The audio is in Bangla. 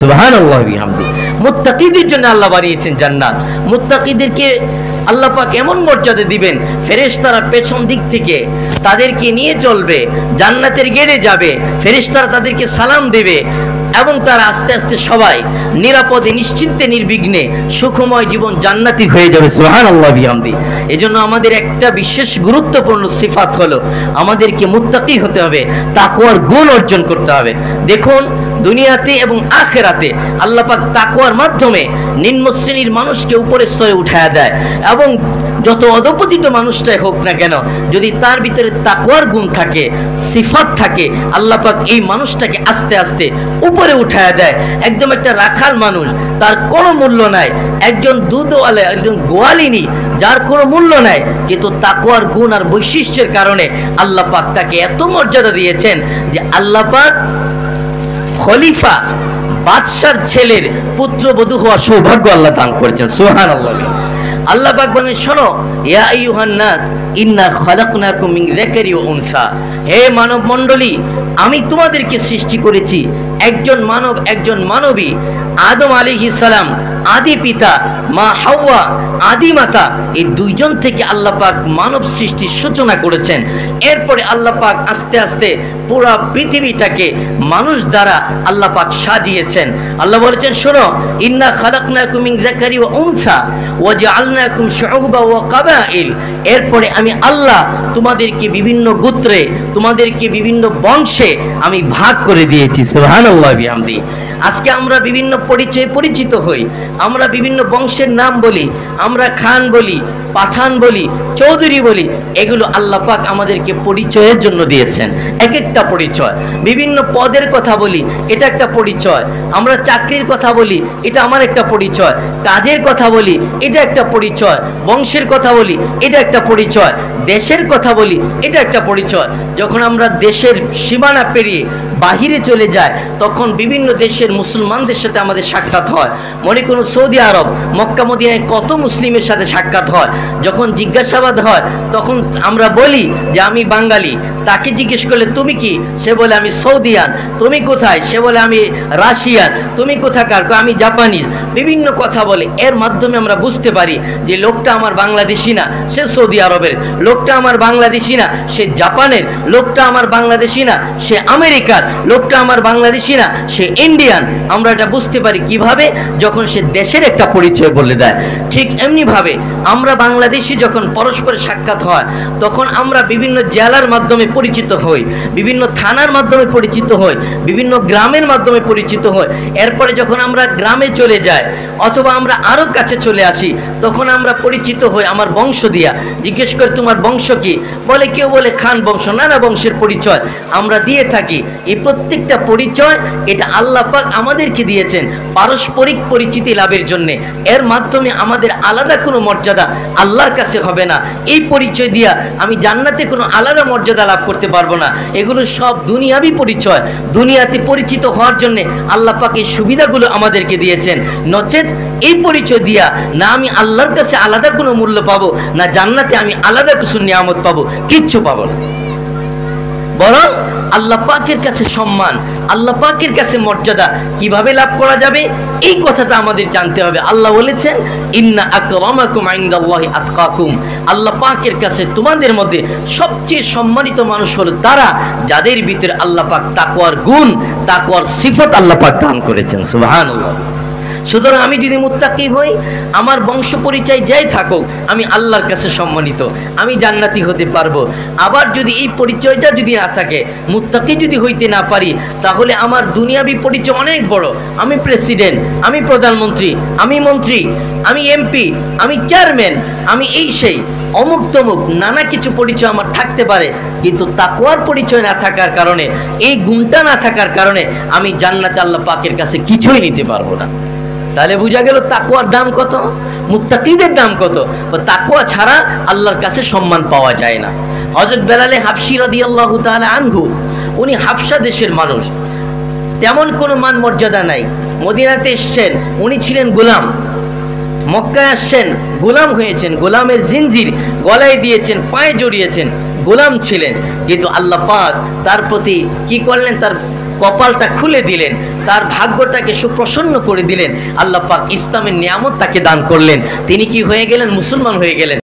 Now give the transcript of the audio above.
সুবহানাল্লাহ বিহামদি। মুত্তাকিদের জন্য আল্লাহ বানিয়েছেন জান্নাত। মুত্তাকিদেরকে আল্লাহ পাক এমন মর্যাদা দিবেন, ফেরেশতারা পেছন দিক থেকে তাদেরকে নিয়ে চলবে, জান্নাতের গেটে যাবে, ফেরেশতারা তাদেরকে সালাম দেবে এবং তারা আস্তে আস্তে সবাই নিরাপদে নিশ্চিন্তে নির্বিঘ্নে সুখময় জীবন জান্নাতি হয়ে যাবে। সুবহানাল্লাহ বিহামদি। এজন্য আমাদের একটা বিশেষ গুরুত্বপূর্ণ সিফাত হলো আমাদেরকে মুত্তাকি হতে হবে, তাকওয়ার গুণ অর্জন করতে হবে। দেখুন, দুনিয়াতে এবং আখিরাতে আল্লাহ পাক তাকওয়ার মাধ্যমে নিম্ন শ্রেণীর মানুষকে উপরের স্তরে উঠায়া দেয় এবং যত অধপতিত মানুষটাই হোক না কেন, যদি তার ভিতরে তাকওয়ার গুণ থাকে, সিফাত থাকে, আল্লাহ পাক এই মানুষটাকে আস্তে আস্তে উপরে উঠায়া দেয়। একদম একটা রাখাল মানুষ, তার কোনো মূল্য নাই, একজন দুধওয়ালা, একজন গোয়ালিনী, যার কোনো মূল্য নাই, কিন্তু তাকওয়ার গুণ আর বৈশিষ্ট্যের কারণে আল্লাহ পাক তাকে এত মর্যাদা দিয়েছেন যে আল্লাহ পাক খলিফা বাদশার ছেলের পুত্রবধূ হওয়ার সৌভাগ্য আল্লাহ দান করেছেন। সুবহানাল্লাহ। আল্লাহ পাক বলেন, শোনো, ইয়া আইয়ুহান নাস ইন্না খালাকনাকুম মিন যাকারি ওয়া উনসা, হে মানব মণ্ডলী, আমি তোমাদেরকে সৃষ্টি করেছি একজন মানব একজন মানবী। আদম আলাইহিস সালাম আদি পিতা, মা হাওয়া আদি মাতা, এই দুইজন থেকে আল্লাহ পাক মানব সৃষ্টির সূচনা করেছেন। এরপরে আল্লাহ পাক আস্তে আস্তে পুরো পৃথিবীটাকে মানুষ দ্বারা আল্লাহ পাক সাজিয়েছেন। আল্লাহ বলেছেন, শোনো, ইন্না খালাকনাকুম মিন যাকারি ওয়া উনসা ওয়া জাআলনাকুম শুউবা ওয়া কাবাইল, এরপরে আমি আল্লাহ তোমাদেরকে বিভিন্ন গোত্রে, তোমাদেরকে বিভিন্ন বংশে আমি ভাগ করে দিয়েছি। সুবহানাল্লাহ বিহামদি। আজকে আমরা বিভিন্ন পরিচয়ে পরিচিত হই, আমরা বিভিন্ন বংশের নাম বলি, আমরা খান বলি, পাঠান বলি, চৌধুরী বলি, এগুলো আল্লাহ পাক আমাদেরকে পরিচয়ের জন্য দিয়েছেন। এক একটা পরিচয়, বিভিন্ন পদের কথা বলি, এটা একটা পরিচয়। আমরা চাকরির কথা বলি, এটা আমার একটা পরিচয়। কাজের কথা বলি, এটা একটা পরিচয়। বংশের কথা বলি, এটা একটা পরিচয়। দেশের কথা বলি, এটা একটা পরিচয়। যখন আমরা দেশের সীমানা পেরিয়ে বাহিরে চলে যায়, তখন বিভিন্ন দেশের মুসলমানদের সাথে আমাদের সাক্ষাৎ হয়। মনে করুন সৌদি আরব, মক্কা মদিনায় কত মুসলিমের সাথে সাক্ষাৎ হয়। যখন জিজ্ঞাসাবাদ হয়, তখন আমরা বলি যে আমি বাঙালি। তাকে জিজ্ঞেস করলে তুমি কি, সে বলে আমি সৌদিয়ান। তুমি কোথায়, সে বলে আমি রাশিয়ান। তুমি কোথাকার, আমি জাপানিজ। বিভিন্ন কথা বলে, এর মাধ্যমে আমরা বুঝতে পারি যে লোকটা আমার বাংলাদেশি না, সে সৌদি আরবের। লোকটা আমার বাংলাদেশি না, সে জাপানের। লোকটা আমার বাংলাদেশি না, সে আমেরিকার। লোকটা আমার বাংলাদেশি না, সে ইন্ডিয়ান। আমরা এটা বুঝতে পারি কিভাবে, যখন সে দেশের একটা পরিচয় বলে দেয়। ঠিক এমনিভাবে আমরা বাংলাদেশি যখন পরস্পরের সাক্ষাৎ হয়, তখন আমরা বিভিন্ন জেলার মাধ্যমে পরিচিত হই, বিভিন্ন থানার মাধ্যমে পরিচিত হই, বিভিন্ন গ্রামের মাধ্যমে পরিচিত হই। এরপরে যখন আমরা গ্রামে চলে যাই অথবা আমরা আরও কাছে চলে আসি, তখন আমরা পরিচিত হই আমার বংশ দিয়া। জিজ্ঞেস করে তোমার বংশ কি, বলে কেউ বলে খান বংশ, নানা বংশের পরিচয় আমরা দিয়ে থাকি। এই প্রত্যেকটা পরিচয় এটা আল্লাহ পাক আমাদেরকে দিয়েছেন পারস্পরিক পরিচিতি লাভের জন্য। এর মাধ্যমে আমাদের আলাদা কোনো মর্যাদা আল্লাহর কাছে হবে না। এই পরিচয় দিয়া আমি জান্নাতে কোনো আলাদা মর্যাদা লাভ করতে পারবো না। এগুলো সব দুনিয়াবি পরিচয়। দুনিয়াতে পরিচিত হওয়ার জন্য আল্লাহ পাক এই সুবিধাগুলো আমাদেরকে দিয়েছেন। নচেত এই পরিচয় দিয়া না আমি আল্লাহর কাছে আলাদা কোনো মূল্য পাবো, না জান্নাতে আমি আলাদা কিছু নিয়ামত পাবো, কিচ্ছু পাবো না। বরং আল্লাহ পাকের কাছে সম্মান, আল্লাহ পাকের কাছে মর্যাদা কিভাবে লাভ করা যাবে, এই কথাটা আমাদের জানতে হবে। আল্লাহ বলেছেন, ইন্না আকরামাকুম ইনদাল্লাহি আতকাকুম, আল্লাহ পাকের কাছে তোমাদের মধ্যে সবচেয়ে সম্মানিত মানুষ হলো তারা যাদের ভিতরে আল্লাহ পাক তাকওয়ার গুণ, তাকওয়ার সিফত আল্লাহ পাক দান করেছেন। সুবহানাল্লাহ। সুতরাং আমি যদি মুত্তাকি হই, আমার বংশ পরিচয় যাই থাকুক, আমি আল্লাহর কাছে সম্মানিত, আমি জান্নাতি হতে পারবো। আবার যদি এই পরিচয়টা যদি না থাকে, মুত্তাকি যদি হইতে না পারি, তাহলে আমার দুনিয়াবি পরিচয় অনেক বড়। আমি প্রেসিডেন্ট, আমি প্রধানমন্ত্রী, আমি মন্ত্রী, আমি এমপি, আমি চেয়ারম্যান, আমি এই সেই অমুক তমুক নানা কিছু পরিচয় আমার থাকতে পারে, কিন্তু তাকওয়ার পরিচয় না থাকার কারণে, এই গুণটা না থাকার কারণে আমি জান্নাতে আল্লাহ পাকের কাছে কিছুই নিতে পারবো না। তাহলে বোঝা গেল তাকওয়ার দাম কত, মুত্তাকিদের দাম কত। তাকওয়া ছাড়া আল্লাহর কাছে সম্মান পাওয়া যায় না। হযরত বেলালে হাবশী রাদিয়াল্লাহু তাআলা আনহু, উনি হাবশা দেশের মানুষ, তেমন কোনো মান মর্যাদা নাই। মদিনাতে এসছেন, উনি ছিলেন গোলাম। মক্কায় আসছেন, গোলাম হয়েছেন, গোলামের জিনজির গলায় দিয়েছেন, পায়ে জড়িয়েছেন, গোলাম ছিলেন। কিন্তু আল্লাহ পাক তার প্রতি কি করলেন, তার কপালটা খুলে দিলেন, তার ভাগ্যটাকে সুপ্রসন্ন করে দিলেন। আল্লাহ পাক ইসলামের নিয়ামত তাকে দান করলেন, তিনি কি হয়ে গেলেন? মুসলমান হয়ে গেলেন।